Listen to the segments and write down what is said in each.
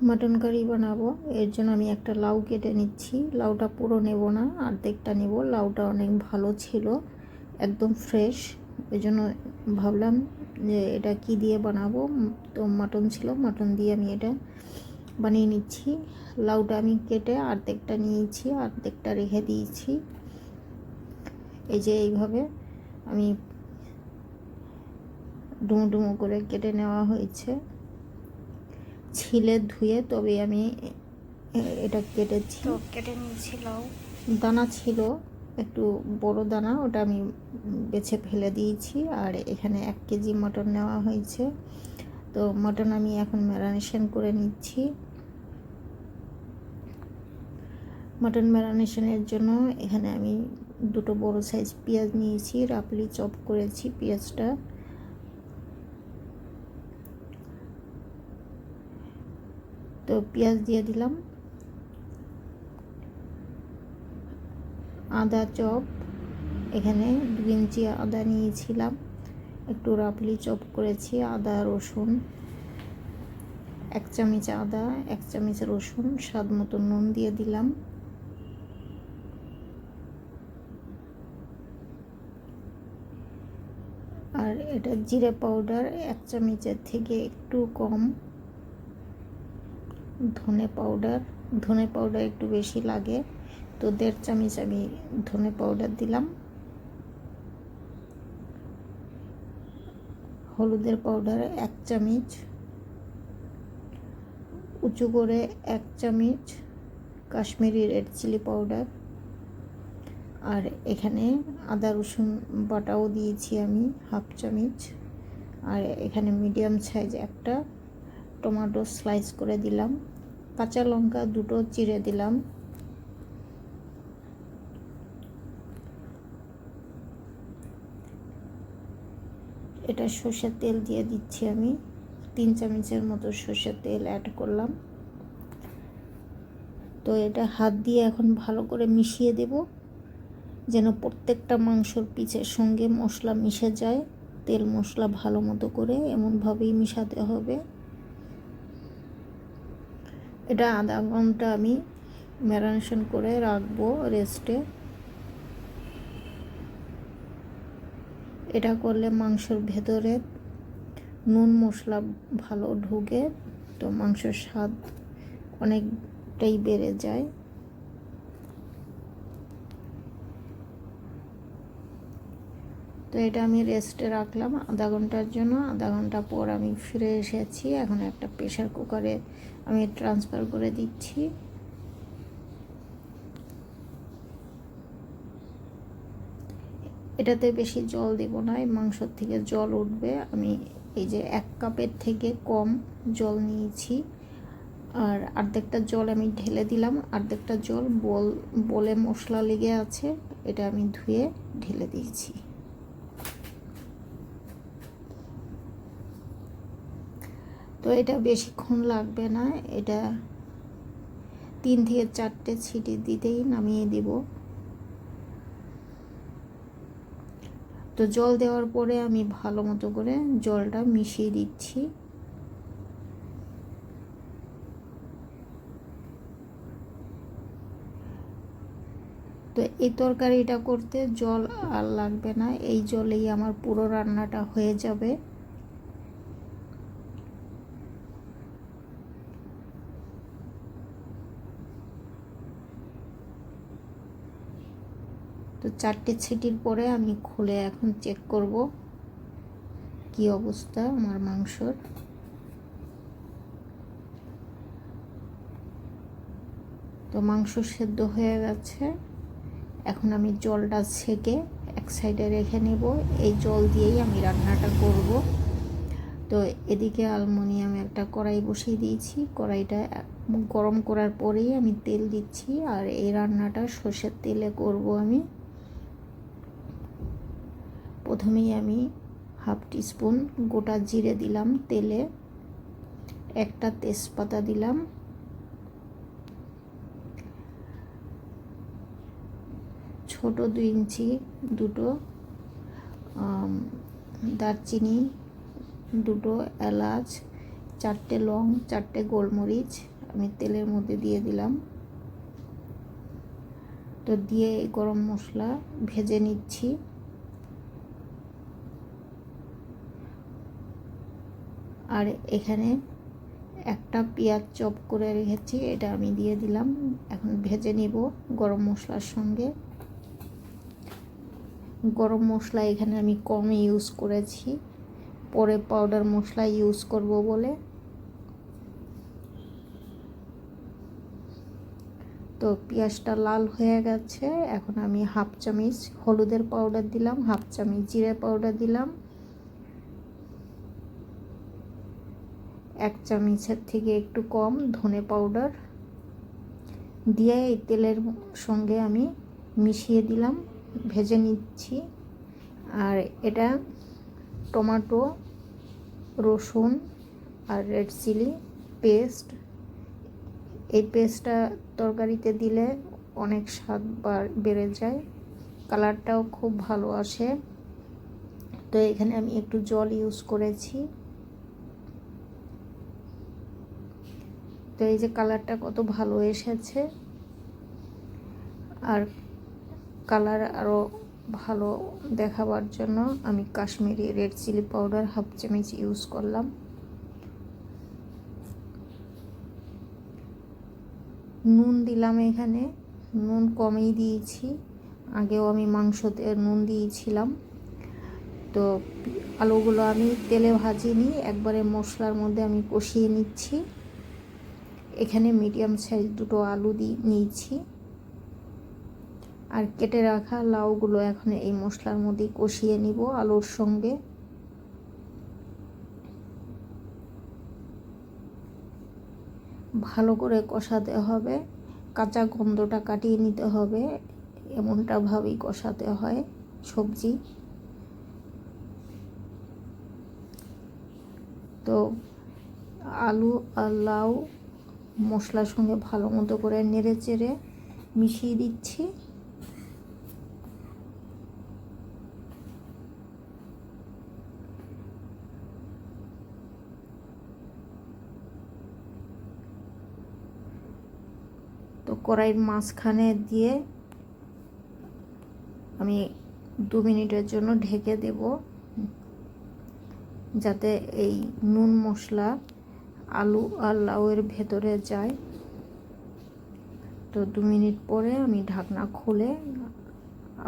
Mutton curry বানাবো। এর জন্য আমি একটা লাউ কেটে নিচ্ছি। লাউটা পুরো নেব না, অর্ধেকটা নেব। লাউটা অনেক ভালো ছিল, একদম ফ্রেশ। ওই জন্য ভাবলাম যে এটা কি দিয়ে বানাবো। তো মাটন ছিল, মাটন দিয়ে আমি এটা বানিয়ে নিচ্ছি। লাউটা আমি কেটে অর্ধেকটা নিয়েছি, অর্ধেকটা রেখে দিয়েছি। এই যে এইভাবে আমি ডুমো ডুমো করে কেটে নেওয়া হয়েছে। ছিলে ধুয়ে তবে আমি এটা কেটেছি। তো কেটে নিয়েছি লাউ। দানা ছিল একটু বড় দানা, ওটা আমি বেছে ফেলে দিয়েছি। আর এখানে 1 কেজি মটন নেওয়া হয়েছে। তো মটন আমি এখন ম্যারিনেশন করে নিচ্ছি। মটন ম্যারিনেশনের জন্য এখানে আমি 2টো বড় সাইজ পেঁয়াজ নিয়েছি, রাফলি চপ করেছি পেঁয়াজটা। তো পেঁয়াজ দিয়ে দিলাম। আদা চপ, এখানে 2 ইঞ্চি আদা নিয়েছিলাম, একটু রাফলি চপ করেছি। আদা রসুন 1 চামচ আদা, 1 চামচ রসুন, স্বাদ মতো নুন দিয়ে দিলাম। আর এটা জিরে পাউডার 1 চামচের থেকে একটু কম। ধনে পাউডার একটু বেশি লাগে, তো 1.5 চামচ আমি ধনে পাউডার দিলাম। হলুদের পাউডার 1 চামচ, উঁচু করে 1 চামচ কাশ্মীরি রেড চিলি পাউডার। আর এখানে আদা রসুন বাটাও দিয়েছি আমি 1/2 চামচ। আর এখানে মিডিয়াম সাইজ একটা টমেটো স্লাইস করে দিলাম। কাঁচা লঙ্কা 2টো চিড়ে দিলাম। এটা সর্ষের তেল দিয়ে দিচ্ছি আমি, 3 চামচের মতো সর্ষের তেল অ্যাড করলাম। তো এটা হাত দিয়ে এখন ভালো করে মিশিয়ে দেব, যেন প্রত্যেকটা মাংসর পিসের সঙ্গে মশলা মিশে যায়। তেল মশলা ভালো মতো করে এমনভাবেই মিশাতে হবে। এটা আধা ঘন্টা আমি ম্যারিনেশন করে রাখবো রেস্টে। এটা করলে মাংসর ভেতরে নুন মশলা ভালো ঢুকে, তো মাংসের স্বাদ অনেকটাই বেড়ে যায়। তো এটা আমি রেস্টে রাখলাম আধা ঘন্টার জন্য। আধা ঘন্টা পর আমি ফিরে এসেছি। এখন একটা প্রেসার কুকারে আমি ট্রান্সফার করে দিচ্ছি। এটাতে বেশি জল দেব না, এই মাংসর থেকে জল উঠবে। আমি এই যে 1 কাপের থেকে কম জল নিয়েছি। আর অর্ধেকটা জল আমি ঢেলে দিলাম, অর্ধেকটা জল বলে মশলা লেগে আছে, এটা আমি ধুয়ে ঢেলে দিয়েছি। তো এটা বেশিক্ষণ লাগবে না, এটা 3 থেকে 4টে সিটি দিতেই নামিয়ে দিব। তো জল দেওয়ার পরে আমি ভালো মতো করে জলটা মিশিয়ে দিচ্ছি। তো এই তরকারিটা করতে জল আর লাগবে না, এই জলেই আমার পুরো রান্নাটা হয়ে যাবে। তো 4টে সিটির পরে আমি খুলে এখন চেক করব কি অবস্থা আমার মাংসর। তো মাংস সেদ্ধ হয়ে গেছে। এখন আমি জলটা ছেঁকে এক সাইডে রেখে নেব। এই জল দিয়েই আমি রান্নাটা করব। তো এদিকে অ্যালুমিনিয়ামে একটা কড়াই বসিয়ে দিয়েছি। কড়াইটা গরম করার পরেই আমি তেল দিচ্ছি। আর এই রান্নাটা সর্ষের তেলে করব আমি। প্রথমেই আমি 1/2 টিস্পুন গোটা জিরে দিলাম তেলে, একটা তেজপাতা দিলাম, ছোট 2 ইঞ্চি 2টো দারচিনি, 2টো এলাচ, 4টে লং, 4টে গোলমরিচ আমি তেলের মধ্যে দিয়ে দিলাম। তো দিয়ে গরম মশলা ভেজে নিচ্ছি। আর এখানে একটা পেঁয়াজ চপ করে রেখেছি, এটা আমি দিয়ে দিলাম। এখন ভেজে নিব গরম মশলার সঙ্গে। গরম মশলা এখানে আমি কম ইউজ করেছি, পরে পাউডার মশলা ইউজ করব বলে। তো পেঁয়াজটা লাল হয়ে গেছে। এখন আমি হাফ চামচ হলুদের পাউডার দিলাম, হাফ চামচ জিরে পাউডার দিলাম, 1 চামচের থেকে একটু কম ধনে পাউডার দিয়ে এই তেলের সঙ্গে আমি মিশিয়ে দিলাম, ভেজে নিচ্ছি। আর এটা টমেটো, রসুন আর রেড চিলি পেস্ট, এই পেস্টটা তরকারিতে দিলে অনেক স্বাদ বেড়ে যায়, কালারটাও খুব ভালো আসে। তো এখানে আমি একটু জল ইউজ করেছি। তো এই যে কালারটা কত ভালো এসেছে। আর কালার আরও ভালো দেখাবার জন্য আমি Kashmiri red chili powder half চামচ ইউজ করলাম। নুন দিলাম, এখানে নুন কমই দিয়েছি, আগেও আমি মাংসতে নুন দিয়েছিলাম। তো আলুগুলো আমি তেলে ভাজিনি, একবারে মশলার মধ্যে আমি কষিয়ে নিচ্ছি। এখানে মিডিয়াম সাইজ 2টো আলু নিয়েছি। আর কেটে রাখা লাউগুলো এখন এই মশলার মধ্যে কষিয়ে নিব আলুর সঙ্গে। ভালো করে কষাতে হবে, কাঁচা গন্ধটা কাটিয়ে নিতে হবে, এমনটা ভাবেই কষাতে হয় সবজি। তো আলু আর লাউ মশলার সঙ্গে ভালো মতো করে নেড়ে চেড়ে মিশিয়ে দিচ্ছি। তো কড়াইয়ের মাঝখানে দিয়ে আমি 2 মিনিটের জন্য ঢেকে দেব, যাতে এই নুন মশলা আলু আর লাউয়ের ভেতরে যায়। তো 2 মিনিট পরে আমি ঢাকনা খুলে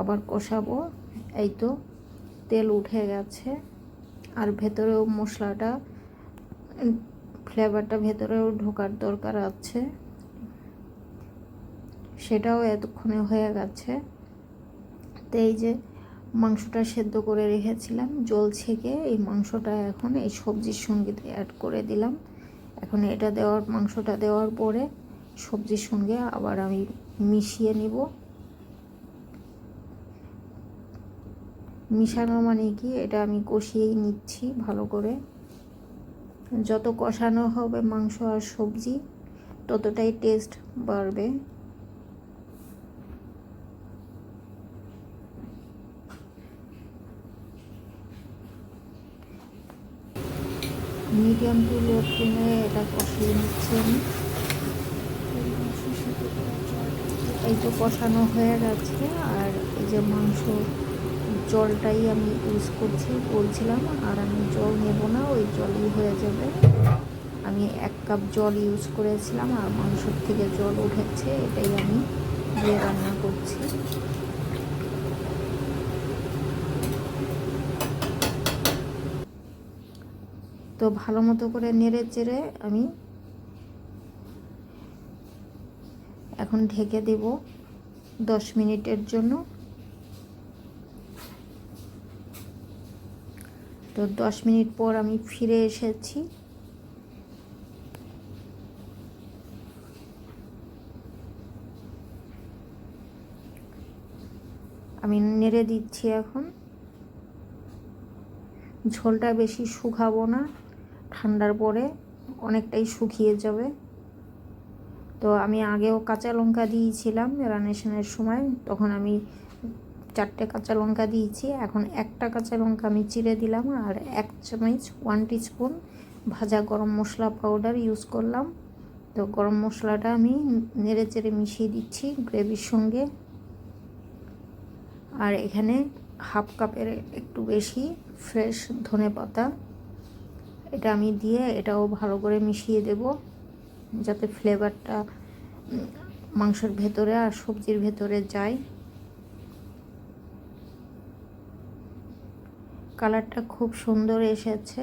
আবার কষাবো। এই তো তেল উঠে গেছে, আর ভেতরেও মশলাটা ফ্লেভারটা ভেতরেও ঢোকার দরকার আছে, সেটাও এতক্ষণে হয়ে গেছে। তো এই যে মাংসটা সেদ্ধ করে রেখেছিলাম জল ছেঁকে, এই মাংসটা এখন এই সবজির সঙ্গে অ্যাড করে দিলাম। এখন এটা মাংসটা দেওয়ার পরে সবজির সঙ্গে আবার আমি মিশিয়ে নিব। মিশানো মানে কি, এটা আমি কষিয়েই নিচ্ছি ভালো করে। যত কষানো হবে মাংস আর সবজি ততটাই টেস্ট বাড়বে। মিডিয়াম টু লো ফ্লেমে এটা কষিয়ে নিচ্ছি আমি। এই তো কষানো হয়ে গেছে। আর এই যে মাংস জলটাই আমি ইউজ করছি বলছিলাম, আর আমি জল নেব না, ওই জলই হয়ে যাবে। আমি 1 কাপ জল ইউজ করেছিলাম, আর মাংসর থেকে জল উঠেছে, এটাই আমি দিয়ে রান্না করছি। তো ভালো মতো করে নেড়ে চেড়ে আমি এখন ঢেকে দেব 10 মিনিটের জন্য। তো 10 মিনিট পর আমি ফিরে এসেছি। আমি নেড়ে দিচ্ছি এখন। ঝোলটা বেশি শুকাবো না, ঠান্ডার পরে অনেকটাই শুকিয়ে যাবে। তো আমি আগেও কাঁচা লঙ্কা দিয়েছিলাম ম্যারিনেশনের সময়, তখন আমি 4টে কাঁচা লঙ্কা দিয়েছি। এখন একটা কাঁচা লঙ্কা আমি চিড়ে দিলাম, আর 1 চামচ 1 টিস্পুন ভাজা গরম মশলা পাউডার ইউজ করলাম। তো গরম মশলাটা আমি নেড়ে চেড়ে মিশিয়ে দিচ্ছি গ্রেভির সঙ্গে। আর এখানে হাফ কাপের একটু বেশি ফ্রেশ ধনেপাতা, এটা আমি দিয়ে এটাও ভালো করে মিশিয়ে দেব, যাতে ফ্লেভারটা মাংসের ভেতরে আর সবজির ভেতরে যায়। কালারটা খুব সুন্দর এসেছে।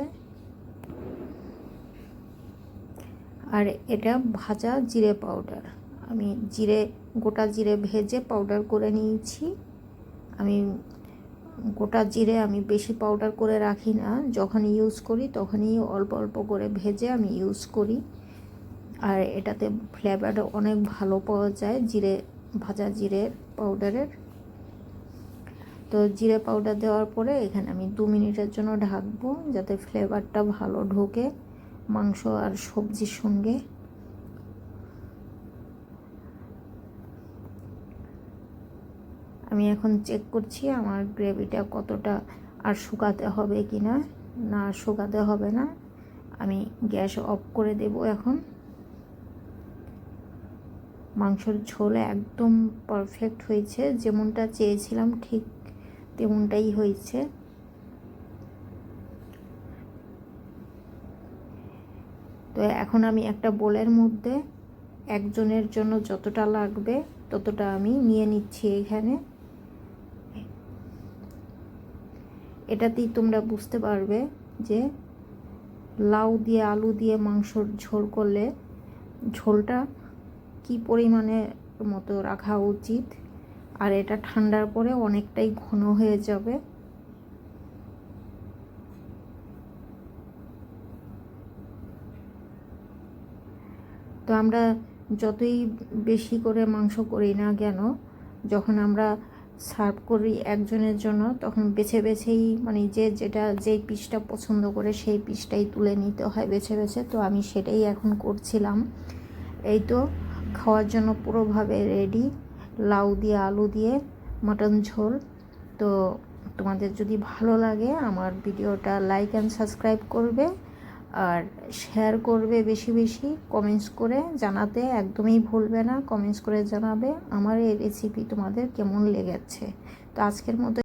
আর এটা ভাজা জিরে পাউডার, আমি গোটা জিরে ভেজে পাউডার করে নিয়েছি। আমি গোটা জিরে আমি বেশি পাউডার করে রাখি না, যখন ইউজ করি তখনই অল্প অল্প করে ভেজে আমি ইউজ করি। আর এটাতে ফ্লেভার অনেক ভালো পাওয়া যায় ভাজা জিরের পাউডারের। তো জিরে পাউডার দেওয়ার পরে এখানে আমি 2 মিনিটের জন্য ঢাকবো, যাতে ফ্লেভারটা ভালো ঢোকে মাংস আর সবজির সঙ্গে। আমি এখন চেক করছি আমার গ্রেভিটা কতটা আর শুকাতে হবে কি না। না, শুকাতে হবে না। আমি গ্যাস অফ করে দেব এখন। মাংসের ঝোল একদম পারফেক্ট হয়েছে, যেমনটা চেয়েছিলাম ঠিক তেমনটাই হয়েছে। তো এখন আমি একটা বোলের মধ্যে একজনের জন্য যতটা লাগবে ততটা আমি নিয়ে নিচ্ছি এখানে। এটাতেই তোমরা বুঝতে পারবে যে লাউ দিয়ে আলু দিয়ে মাংসর ঝোল করলে ঝোলটা কি পরিমাণের মতো রাখা উচিত। আর এটা ঠান্ডার পরে অনেকটাই ঘন হয়ে যাবে। তো আমরা যতই বেশি করে মাংস করি না কেন, যখন আমরা সার্ভ করি একজনের জন্য, তখন বেছে বেছেই মানে যেই পিসটা পছন্দ করে সেই পিসটাই তুলে নিতে হয় বেছে বেছে। তো আমি সেটাই এখন করছিলাম। এই তো খাওয়ার জন্য পুরোভাবে রেডি লাউ দিয়ে আলু দিয়ে মাটন ঝোল। তো তোমাদের যদি ভালো লাগে আমার ভিডিওটা লাইক অ্যান্ড সাবস্ক্রাইব করবে, আর শেয়ার করবে বেশি বেশি, কমেন্টস করে জানাতে একদমই ভুলবে না। কমেন্টস করে জানাবে আমার এই রেসিপি তোমাদের কেমন লেগেছে। তো আজকের মতো